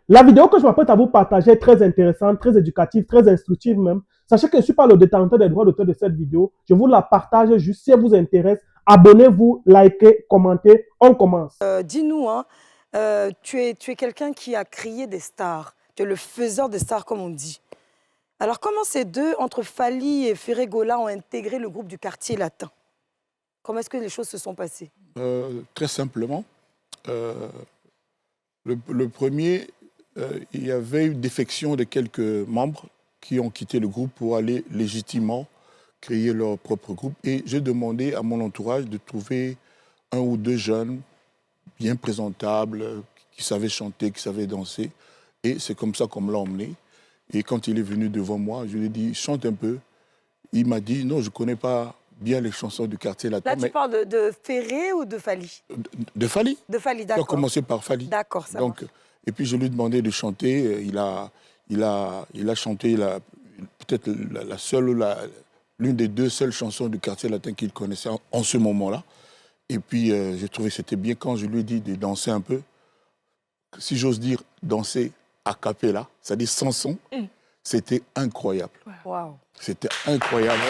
La vidéo que je m'apprête à vous partager est très intéressante, très éducative, très instructive même. Sachez que je ne suis pas le détenteur des droits d'auteur de cette vidéo. Je vous la partage juste si elle vous intéresse. Abonnez-vous, likez, commentez. On commence. Dis-nous, hein, tu es quelqu'un qui a créé des stars. Tu es le faiseur des stars, comme on dit. Alors, comment ces deux, entre Fally et Ferregola, ont intégré le groupe du Quartier Latin? Comment est-ce que les choses se sont passées? Très simplement, le premier, il y avait eu défection de quelques membres qui ont quitté le groupe pour aller légitimement créer leur propre groupe. Et j'ai demandé à mon entourage de trouver un ou deux jeunes bien présentables, qui savaient chanter, qui savaient danser. Et c'est comme ça qu'on me l'a emmené. Et quand il est venu devant moi, je lui ai dit, chante un peu. Il m'a dit, non, je ne connais pas bien les chansons du Quartier Latin. Là, tu parles de Ferré ou de Fally? De Fally. De Fally, Il a d'accord. commencé par Fally. D'accord, ça Donc, marche. et puis je lui ai demandé de chanter. Il a chanté peut-être la seule ou l'une des deux seules chansons du Quartier Latin qu'il connaissait en ce moment-là. Et puis j'ai trouvé que c'était bien quand je lui ai dit de danser un peu. Si j'ose dire, danser a cappella, c'est-à-dire sans son, c'était incroyable. Wow. C'était incroyable.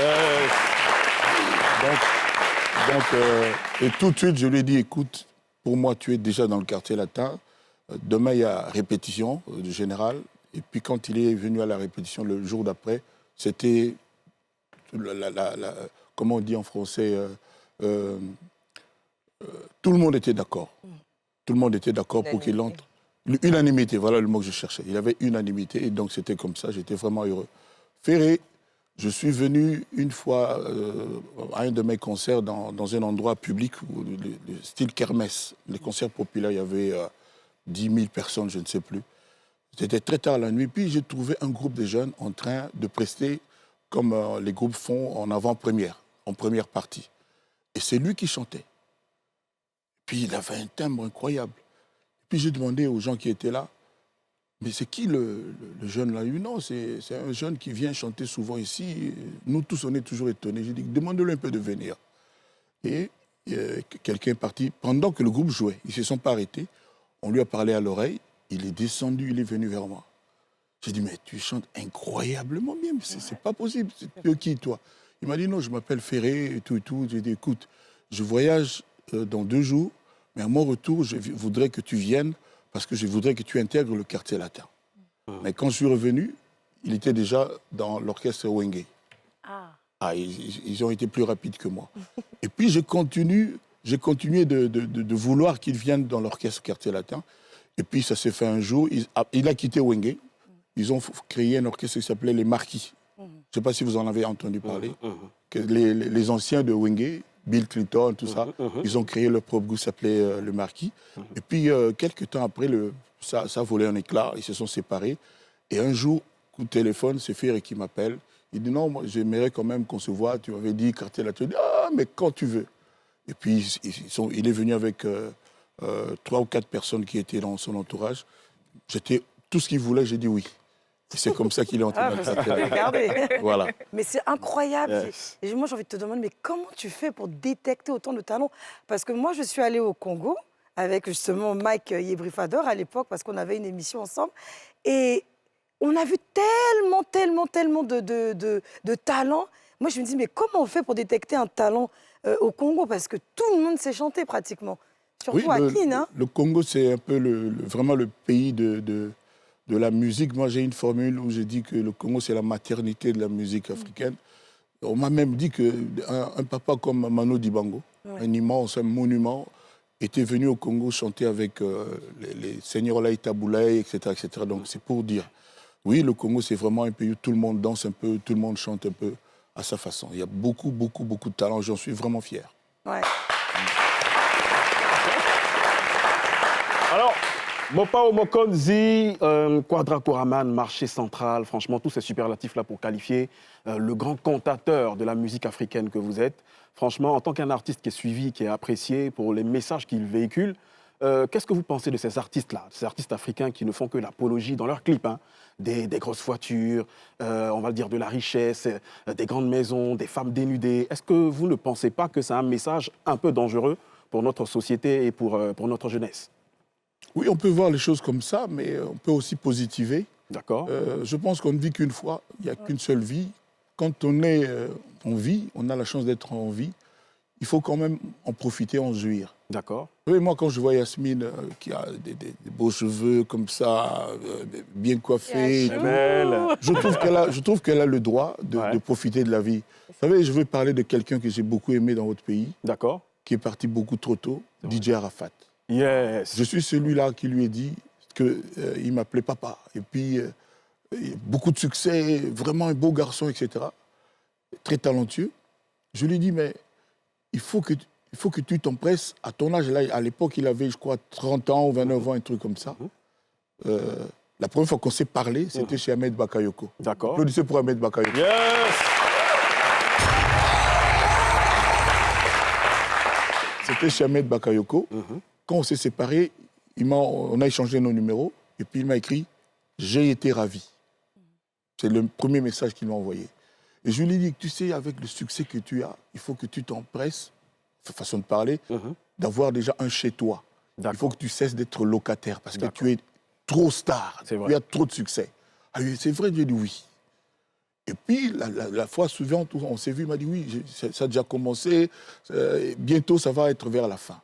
Et tout de suite, je lui ai dit, écoute, pour moi, tu es déjà dans le Quartier Latin. Demain, il y a répétition de général. Et puis, quand il est venu à la répétition le jour d'après, c'était, comment on dit en français, tout le monde était d'accord. Tout le monde était d'accord pour qu'il entre. L'unanimité, voilà le mot que je cherchais. Il y avait unanimité, et donc c'était comme ça, j'étais vraiment heureux. Ferré, je suis venu une fois à un de mes concerts dans un endroit public, le style kermesse. Les concerts populaires, il y avait 10 000 personnes, je ne sais plus. C'était très tard la nuit. Puis j'ai trouvé un groupe de jeunes en train de prester comme les groupes font en avant-première, en première partie. Et c'est lui qui chantait. Puis il avait un timbre incroyable. Puis j'ai demandé aux gens qui étaient là, mais c'est qui le jeune là? Il dit non, c'est un jeune qui vient chanter souvent ici. Nous tous, on est toujours étonnés. J'ai dit, demandez-lui un peu de venir. Et quelqu'un est parti pendant que le groupe jouait. Ils ne se sont pas arrêtés. On lui a parlé à l'oreille. Il est descendu, il est venu vers moi. J'ai dit, mais tu chantes incroyablement bien. C'est pas possible. Tu es qui, toi? Il m'a dit, non, je m'appelle Ferré et tout et tout. J'ai dit, écoute, je voyage dans 2 jours, mais à mon retour, je voudrais que tu viennes parce que je voudrais que tu intègres le Quartier Latin. Mais quand je suis revenu, il était déjà dans l'orchestre Wenge. Ils ont été plus rapides que moi. Et puis, j'ai continué de vouloir qu'il vienne dans l'orchestre Quartier Latin. Et puis, ça s'est fait un jour. Il a quitté Wenge. Ils ont créé un orchestre qui s'appelait les Marquis. Je ne sais pas si vous en avez entendu parler. Que les anciens de Wenge, Bill Clinton, tout ça, ils ont créé leur propre groupe qui s'appelait le Marquis. Et puis, quelques temps après, ça a volé un éclat. Ils se sont séparés. Et un jour, coup de téléphone, c'est Ferré qui m'appelle. Il dit non, moi, j'aimerais quand même qu'on se voit. Tu m'avais dit Quartier Latin. Je dis ah, mais quand tu veux. Et puis, il est venu avec 3 ou 4 personnes qui étaient dans son entourage. J'étais tout ce qu'il voulait, j'ai dit oui. Et c'est comme ça qu'il est entré dans le Quartier Latin. Regardez. Voilà. Mais c'est incroyable. Yes. Et moi, j'ai envie de te demander, mais comment tu fais pour détecter autant de talents? Parce que moi, je suis allée au Congo avec justement Mike Yebrifador à l'époque, parce qu'on avait une émission ensemble. Et on a vu tellement de talents. Moi, je me dis, mais comment on fait pour détecter un talent au Congo? Parce que tout le monde sait chanter pratiquement. Surtout Oui, à Kin, hein? le Congo, c'est un peu vraiment le pays de la musique. Moi, j'ai une formule où je dis que le Congo, c'est la maternité de la musique africaine. On m'a même dit qu'un papa comme Mano Dibango, un immense, un monument, était venu au Congo chanter avec les seigneurs Laïta Boulaye, etc., etc. Donc, c'est pour dire, oui, le Congo, c'est vraiment un pays où tout le monde danse un peu, tout le monde chante un peu à sa façon. Il y a beaucoup de talent. J'en suis vraiment fier. Ouais. Alors, Mopao Mokonzi, Quadra Koraman, marché central, franchement, tous ces superlatifs-là pour qualifier le grand cantateur de la musique africaine que vous êtes. Franchement, en tant qu'un artiste qui est suivi, qui est apprécié pour les messages qu'il véhicule, qu'est-ce que vous pensez de ces artistes-là, ces artistes africains qui ne font que l'apologie dans leurs clips, hein, des grosses voitures, on va dire de la richesse, des grandes maisons, des femmes dénudées? Est-ce que vous ne pensez pas que c'est un message un peu dangereux pour notre société et pour notre jeunesse? Oui, on peut voir les choses comme ça, mais on peut aussi positiver. D'accord. Je pense qu'on ne vit qu'une fois, il n'y a qu'une seule vie. Quand on est en vie, on a la chance d'être en vie, il faut quand même en profiter, en jouir. D'accord. Oui, moi, quand je vois Yasmine qui a des beaux cheveux comme ça, bien coiffée, Belle. je trouve qu'elle a le droit de profiter de la vie. Vous savez, je veux parler de quelqu'un que j'ai beaucoup aimé dans votre pays, D'accord. qui est parti beaucoup trop tôt, DJ Arafat. Yes. Je suis celui-là qui lui ai dit qu'il m'appelait papa. Et puis, beaucoup de succès, vraiment un beau garçon, etc. Très talentueux. Je lui ai dit, mais il faut que tu t'empresses. À ton âge, là, à l'époque, il avait, je crois, 30 ans ou 29 ans, un truc comme ça. La première fois qu'on s'est parlé, c'était chez Ahmed Bakayoko. D'accord. Applaudissez pour Ahmed Bakayoko. Yes. C'était chez Ahmed Bakayoko. Quand on s'est séparés, on a échangé nos numéros. Et puis, il m'a écrit « J'ai été ravi ». C'est le premier message qu'il m'a envoyé. Et je lui ai dit, tu sais, avec le succès que tu as, il faut que tu t'empresses, façon de parler, d'avoir déjà un chez toi. Il faut que tu cesses d'être locataire parce que tu es trop star, tu as trop de succès. Ah oui, c'est vrai, j'ai dit oui. Et puis, la fois suivante, on s'est vu, il m'a dit, oui, ça a déjà commencé, bientôt ça va être vers la fin.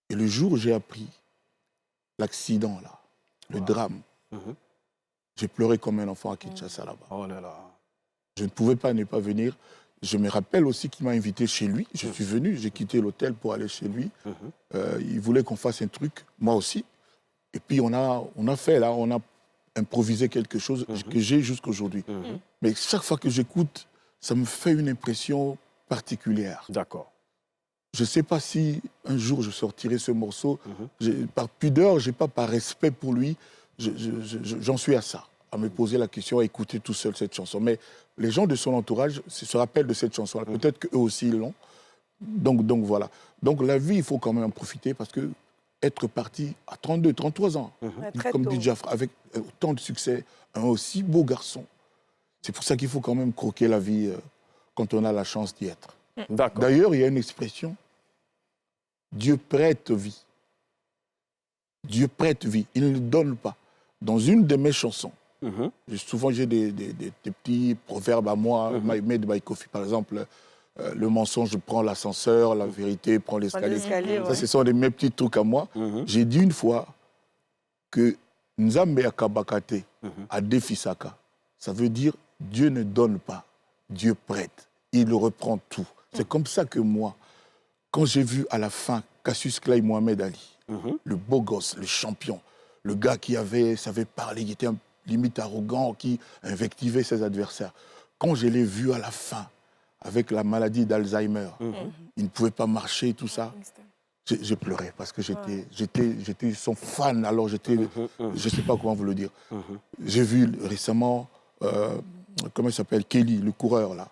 Et le jour où j'ai appris l'accident, là, le drame, j'ai pleuré comme un enfant à Kinshasa là-bas. Oh là là. Je ne pouvais pas ne pas venir. Je me rappelle aussi qu'il m'a invité chez lui. Je suis venu, j'ai quitté l'hôtel pour aller chez lui. Il voulait qu'on fasse un truc, moi aussi. Et puis on a fait là, on a improvisé quelque chose que j'ai jusqu'à aujourd'hui. Mais chaque fois que j'écoute, ça me fait une impression particulière. D'accord. Je ne sais pas si un jour je sortirai ce morceau. Par pudeur, pas par respect pour lui, j'en suis à ça, à me poser la question, à écouter tout seul cette chanson. Mais les gens de son entourage se rappellent de cette chanson. Peut-être qu'eux aussi ils l'ont. Donc voilà. Donc la vie, il faut quand même en profiter parce que être parti à 32, 33 ans, comme dit Jafra, avec autant de succès, un aussi beau garçon, c'est pour ça qu'il faut quand même croquer la vie quand on a la chance d'y être. D'ailleurs, il y a une expression, Dieu prête vie. Dieu prête vie, il ne le donne pas. Dans une de mes chansons, souvent j'ai des petits proverbes à moi, made by Kofi, par exemple, le mensonge prend l'ascenseur, la vérité prend l'escalier. Ça, ce sont mes petits trucs à moi. J'ai dit une fois que Nzambe Akabakate a Defisaka. Ça veut dire Dieu ne donne pas, Dieu prête. Il reprend tout. C'est comme ça que moi, quand j'ai vu à la fin Cassius Clay Mohamed Ali, le beau gosse, le champion, le gars qui savait parler, qui était limite arrogant, qui invectivait ses adversaires. Quand je l'ai vu à la fin, avec la maladie d'Alzheimer, il ne pouvait pas marcher, tout ça, j'ai pleuré parce que j'étais son fan, alors je ne sais pas comment vous le dire. J'ai vu récemment, comment il s'appelle, Kelly, le coureur, là.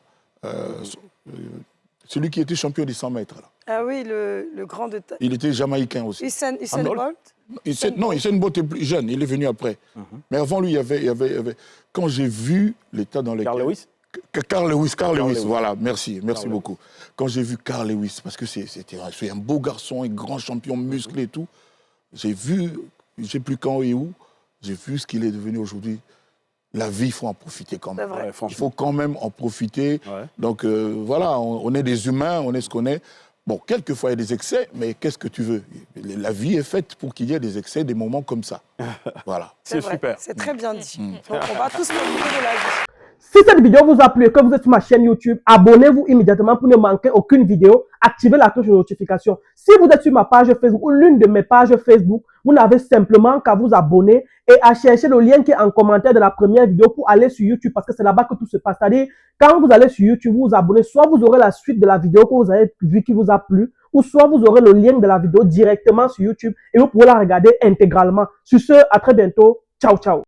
Celui qui était champion des 100 mètres. Là. Ah oui, le grand de... Il était jamaïcain aussi. Usain Bolt. Non, Usain Bolt est plus jeune, il est venu après. Mais avant lui, il y avait... Quand j'ai vu l'état dans lequel... Carl Lewis. Carl Lewis, voilà, merci beaucoup. Quand j'ai vu Carl Lewis, parce que c'est un beau garçon, un grand champion musclé et tout, j'ai vu, je ne sais plus quand et où, j'ai vu ce qu'il est devenu aujourd'hui. La vie, il faut en profiter quand même. Vrai. Il faut quand même en profiter. Donc voilà, on est des humains, on est ce qu'on est. Bon, quelquefois, il y a des excès, mais qu'est-ce que tu veux? La vie est faite pour qu'il y ait des excès, des moments comme ça. Voilà. C'est super. C'est très bien dit. Donc, on va tous profiter de la vie. Si cette vidéo vous a plu et que vous êtes sur ma chaîne YouTube, abonnez-vous immédiatement pour ne manquer aucune vidéo. Activez la cloche de notification. Si vous êtes sur ma page Facebook ou l'une de mes pages Facebook, vous n'avez simplement qu'à vous abonner et à chercher le lien qui est en commentaire de la première vidéo pour aller sur YouTube parce que c'est là-bas que tout se passe. C'est-à-dire, quand vous allez sur YouTube, vous vous abonnez, soit vous aurez la suite de la vidéo que vous avez vue qui vous a plu, ou soit vous aurez le lien de la vidéo directement sur YouTube et vous pourrez la regarder intégralement. Sur ce, à très bientôt. Ciao, ciao.